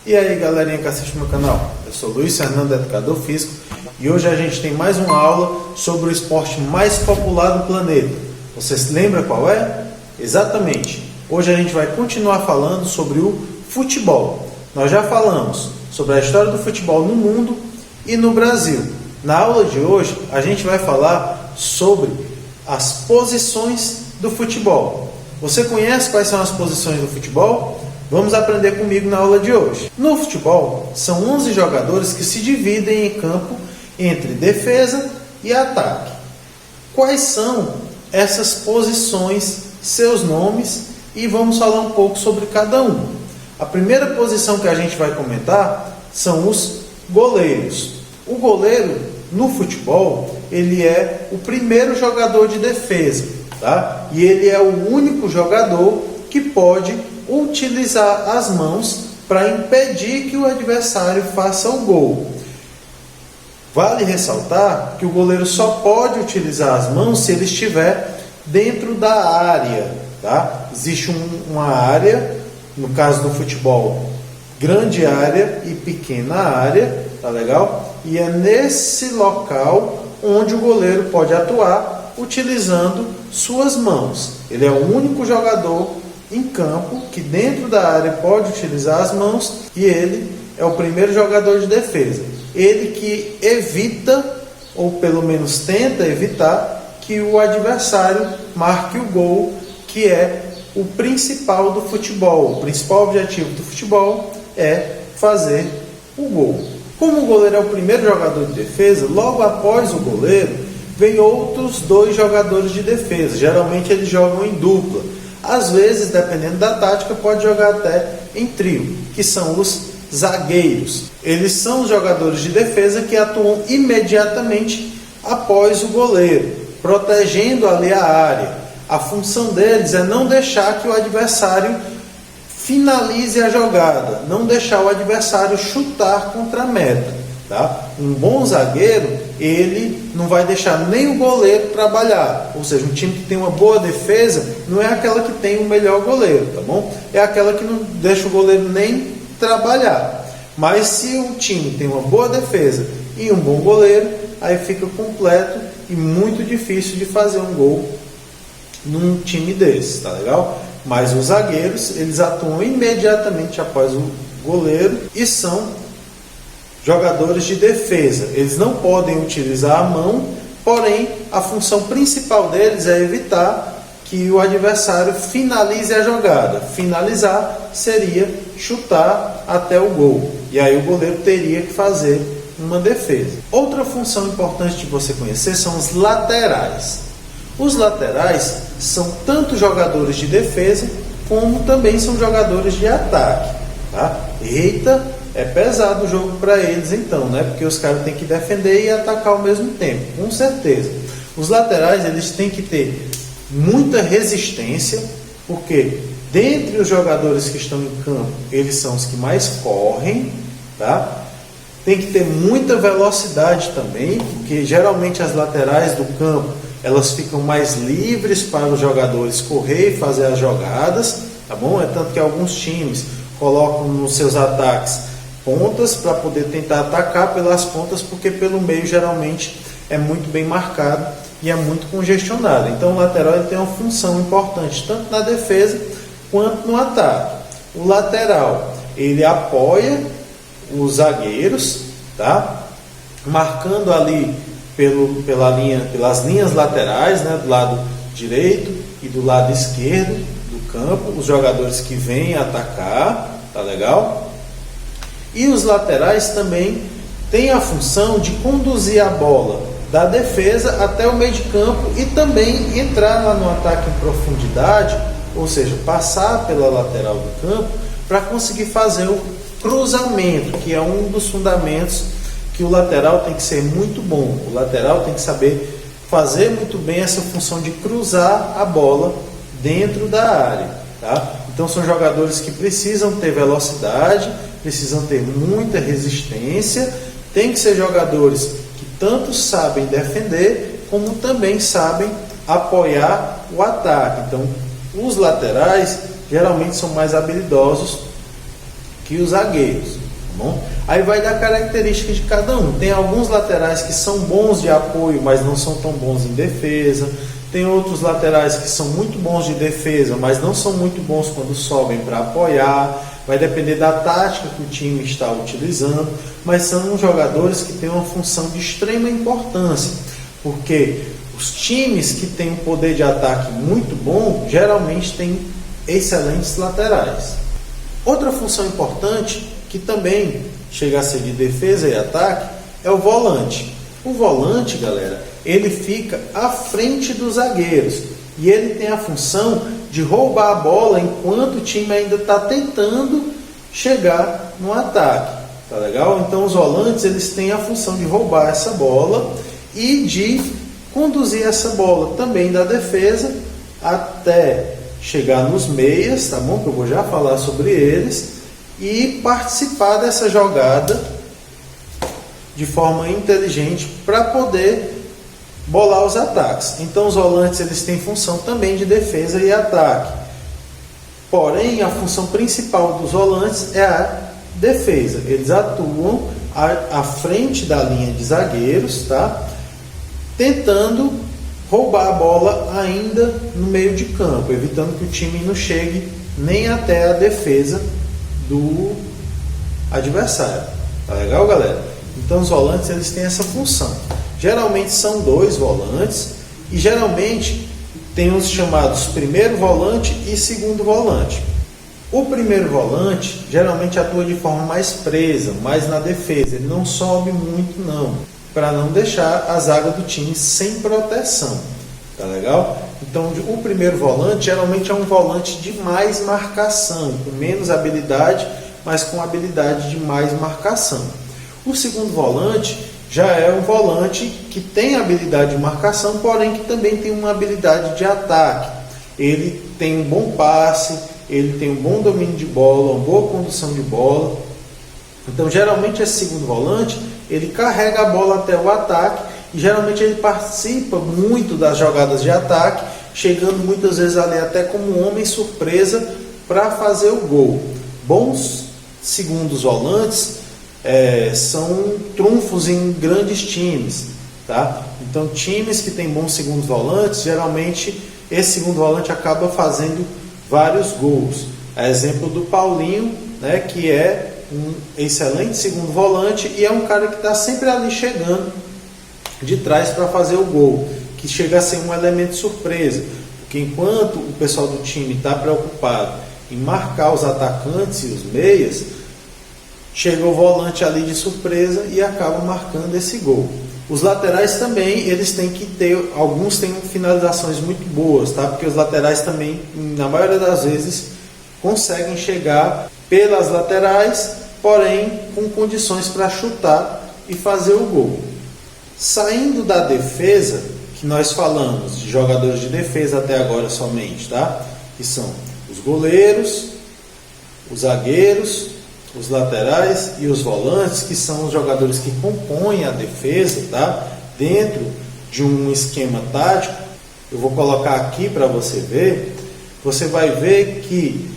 E aí galerinha que assiste meu canal, eu sou Luiz Fernando, educador físico, e hoje a gente tem mais uma aula sobre o esporte mais popular do planeta. Você se lembra qual é? Exatamente, hoje a gente vai continuar falando sobre o futebol. Nós já falamos sobre a história do futebol no mundo e no Brasil. Na aula de hoje a gente vai falar sobre as posições do futebol. Você conhece quais são as posições do futebol? Vamos aprender comigo na aula de hoje. No futebol, são 11 jogadores que se dividem em campo entre defesa e ataque. Quais são essas posições, seus nomes, e vamos falar um pouco sobre cada um. A primeira posição que a gente vai comentar são os goleiros. O goleiro, no futebol, ele é o primeiro jogador de defesa, tá? E ele é o único jogador que pode utilizar as mãos para impedir que o adversário faça o gol. Vale ressaltar que o goleiro só pode utilizar as mãos se ele estiver dentro da área, tá? Existe uma área, no caso do futebol, grande área e pequena área, tá legal? E é nesse local onde o goleiro pode atuar utilizando suas mãos. Ele é o único jogador em campo que dentro da área pode utilizar as mãos, e ele é o primeiro jogador de defesa. Ele que evita, ou pelo menos tenta evitar, que o adversário marque o gol, que é o principal do futebol. O principal objetivo do futebol é fazer o gol. Como o goleiro é o primeiro jogador de defesa, logo após o goleiro vem outros dois jogadores de defesa. Geralmente eles jogam em dupla. Às vezes, dependendo da tática, pode jogar até em trio, que são os zagueiros. Eles são os jogadores de defesa que atuam imediatamente após o goleiro, protegendo ali a área. A função deles é não deixar que o adversário finalize a jogada, não deixar o adversário chutar contra a meta, tá? Um bom zagueiro, ele não vai deixar nem o goleiro trabalhar. Ou seja, um time que tem uma boa defesa não é aquela que tem o melhor goleiro, tá bom? É aquela que não deixa o goleiro nem trabalhar. Mas se o time tem uma boa defesa e um bom goleiro, aí fica completo e muito difícil de fazer um gol num time desse, tá legal? Mas os zagueiros, eles atuam imediatamente após o goleiro e são jogadores de defesa. Eles não podem utilizar a mão, porém a função principal deles é evitar que o adversário finalize a jogada. Finalizar seria chutar até o gol, e aí o goleiro teria que fazer uma defesa. Outra função importante de você conhecer são os laterais. Os laterais são tanto jogadores de defesa como também são jogadores de ataque, tá? Eita, é pesado o jogo para eles então, né? Porque os caras têm que defender e atacar ao mesmo tempo, com certeza. Os laterais, eles têm que ter muita resistência, porque dentre os jogadores que estão em campo, eles são os que mais correm, tá? Tem que ter muita velocidade também, porque geralmente as laterais do campo, elas ficam mais livres para os jogadores correr e fazer as jogadas, tá bom? É tanto que alguns times colocam nos seus ataques pontas para poder tentar atacar pelas pontas, porque pelo meio geralmente é muito bem marcado e é muito congestionado. Então o lateral ele tem uma função importante tanto na defesa quanto no ataque. O lateral, ele apoia os zagueiros, tá? Marcando ali pelas linhas laterais, né? Do lado direito e do lado esquerdo do campo, os jogadores que vêm atacar, tá legal? E os laterais também têm a função de conduzir a bola da defesa até o meio de campo e também entrar lá no ataque em profundidade, ou seja, passar pela lateral do campo para conseguir fazer o cruzamento, que é um dos fundamentos que o lateral tem que ser muito bom. O lateral tem que saber fazer muito bem essa função de cruzar a bola dentro da área, tá? Então são jogadores que precisam ter velocidade, precisam ter muita resistência, tem que ser jogadores que tanto sabem defender, como também sabem apoiar o ataque. Então os laterais geralmente são mais habilidosos que os zagueiros, tá bom? Aí vai dar característica de cada um. Tem alguns laterais que são bons de apoio, mas não são tão bons em defesa. Tem outros laterais que são muito bons de defesa, mas não são muito bons quando sobem para apoiar. Vai depender da tática que o time está utilizando, mas são jogadores que têm uma função de extrema importância, porque os times que têm um poder de ataque muito bom, geralmente têm excelentes laterais. Outra função importante, que também chega a ser de defesa e ataque, é o volante. O volante, galera, ele fica à frente dos zagueiros e ele tem a função de roubar a bola enquanto o time ainda está tentando chegar no ataque. Tá legal? Então os volantes, eles têm a função de roubar essa bola e de conduzir essa bola também da defesa até chegar nos meias, tá bom? Que eu vou já falar sobre eles, e participar dessa jogada de forma inteligente para poder bolar os ataques. Então os volantes, eles têm função também de defesa e ataque. Porém, a função principal dos volantes é a defesa. Eles atuam à frente da linha de zagueiros, tá? Tentando roubar a bola ainda no meio de campo, evitando que o time não chegue nem até a defesa do adversário. Tá legal, galera? Então os volantes, eles têm essa função. Geralmente são 2 volantes e geralmente tem os chamados primeiro volante e segundo volante. O primeiro volante geralmente atua de forma mais presa, mais na defesa. Ele não sobe muito não, para não deixar a zaga do time sem proteção. Tá legal? Então o primeiro volante geralmente é um volante de mais marcação, com menos habilidade, mas com habilidade de mais marcação. O segundo volante já é um volante que tem habilidade de marcação, porém que também tem uma habilidade de ataque. Ele tem um bom passe, ele tem um bom domínio de bola, uma boa condução de bola. Então geralmente esse segundo volante, ele carrega a bola até o ataque e geralmente ele participa muito das jogadas de ataque, chegando muitas vezes ali até como homem surpresa para fazer o gol. Bons segundos volantes são trunfos em grandes times, tá? Então times que têm bons segundos volantes, geralmente esse segundo volante acaba fazendo vários gols. É exemplo do Paulinho, né, que é um excelente segundo volante e é um cara que está sempre ali chegando de trás para fazer o gol, que chega a ser um elemento surpresa, porque enquanto o pessoal do time está preocupado em marcar os atacantes e os meias, chega o volante ali de surpresa e acaba marcando esse gol. Os laterais também, eles têm que ter, alguns têm finalizações muito boas, tá? Porque os laterais também, na maioria das vezes, conseguem chegar pelas laterais, porém com condições para chutar e fazer o gol. Saindo da defesa, que nós falamos de jogadores de defesa até agora somente, tá? Que são os goleiros, os zagueiros, os laterais e os volantes, que são os jogadores que compõem a defesa, tá? Dentro de um esquema tático. Eu vou colocar aqui para você ver. Você vai ver que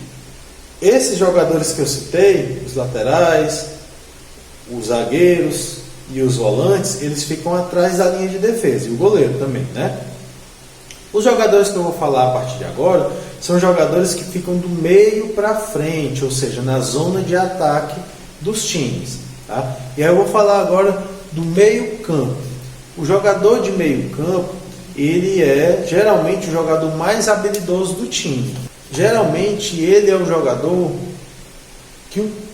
esses jogadores que eu citei, os laterais, os zagueiros e os volantes, eles ficam atrás da linha de defesa, e o goleiro também, né? Os jogadores que eu vou falar a partir de agora são jogadores que ficam do meio para frente, ou seja, na zona de ataque dos times, tá? E aí eu vou falar agora do meio campo. O jogador de meio campo, ele é geralmente o jogador mais habilidoso do time. Geralmente ele é o jogador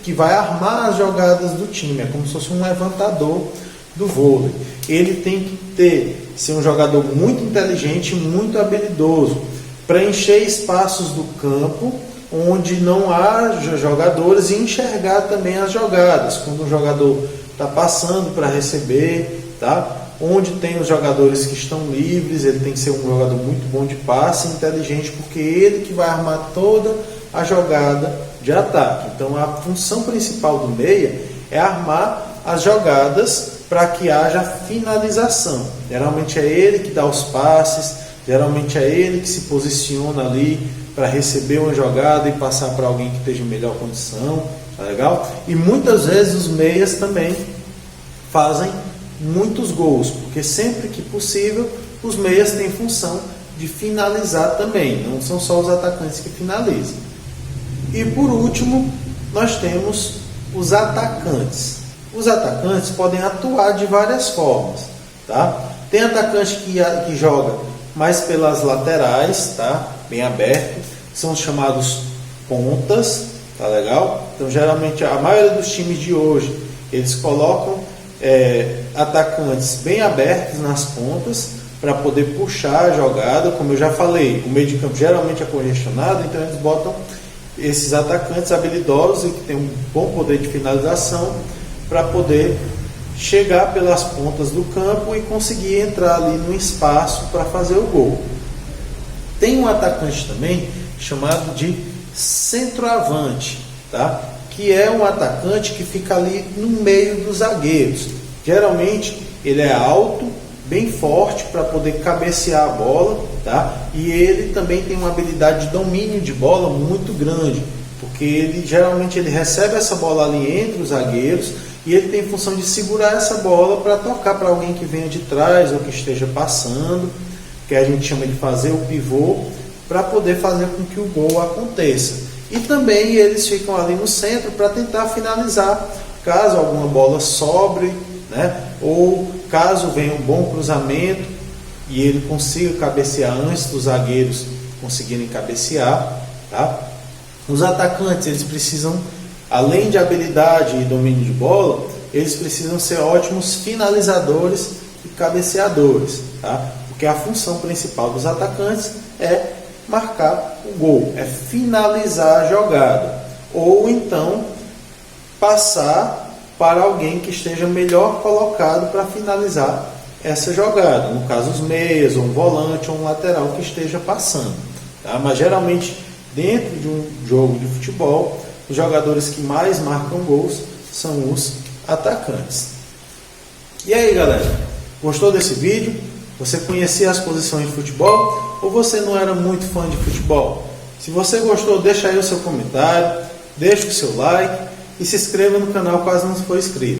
que vai armar as jogadas do time, é como se fosse um levantador do vôlei. Ele tem que ser um jogador muito inteligente, muito habilidoso, para encher espaços do campo onde não há jogadores e enxergar também as jogadas, quando o jogador está passando para receber, tá? Onde tem os jogadores que estão livres, ele tem que ser um jogador muito bom de passe, inteligente, porque ele que vai armar toda a jogada de ataque. Então a função principal do meia é armar as jogadas para que haja finalização. Geralmente é ele que dá os passes, geralmente é ele que se posiciona ali para receber uma jogada e passar para alguém que esteja em melhor condição, tá legal? E muitas vezes os meias também fazem muitos gols, porque sempre que possível os meias têm função de finalizar também, não são só os atacantes que finalizam. E por último, nós temos os atacantes. Os atacantes podem atuar de várias formas, tá? Tem atacante que joga mais pelas laterais, tá? Bem aberto, são chamados pontas, tá legal? Então geralmente a maioria dos times de hoje, eles colocam atacantes bem abertos nas pontas para poder puxar a jogada. Como eu já falei, o meio de campo geralmente é congestionado, então eles botam esses atacantes habilidosos e que têm um bom poder de finalização para poder chegar pelas pontas do campo e conseguir entrar ali no espaço para fazer o gol. Tem um atacante também chamado de centroavante, tá? Que é um atacante que fica ali no meio dos zagueiros. Geralmente ele é alto, bem forte para poder cabecear a bola, tá? E ele também tem uma habilidade de domínio de bola muito grande, porque ele geralmente ele recebe essa bola ali entre os zagueiros e ele tem função de segurar essa bola para tocar para alguém que venha de trás ou que esteja passando, que a gente chama de fazer o pivô, para poder fazer com que o gol aconteça. E também eles ficam ali no centro para tentar finalizar, caso alguma bola sobre, né? Ou caso venha um bom cruzamento e ele consiga cabecear antes dos zagueiros conseguirem cabecear, tá? Os atacantes, eles precisam, além de habilidade e domínio de bola, eles precisam ser ótimos finalizadores e cabeceadores, tá? Porque a função principal dos atacantes é marcar o gol, é finalizar a jogada, ou então passar para alguém que esteja melhor colocado para finalizar essa jogada, no caso os meias, ou um volante, ou um lateral que esteja passando, tá? Mas geralmente dentro de um jogo de futebol, os jogadores que mais marcam gols são os atacantes. E aí, galera, gostou desse vídeo? Você conhecia as posições de futebol ou você não era muito fã de futebol? Se você gostou, deixa aí o seu comentário, deixa o seu like e se inscreva no canal caso não for inscrito.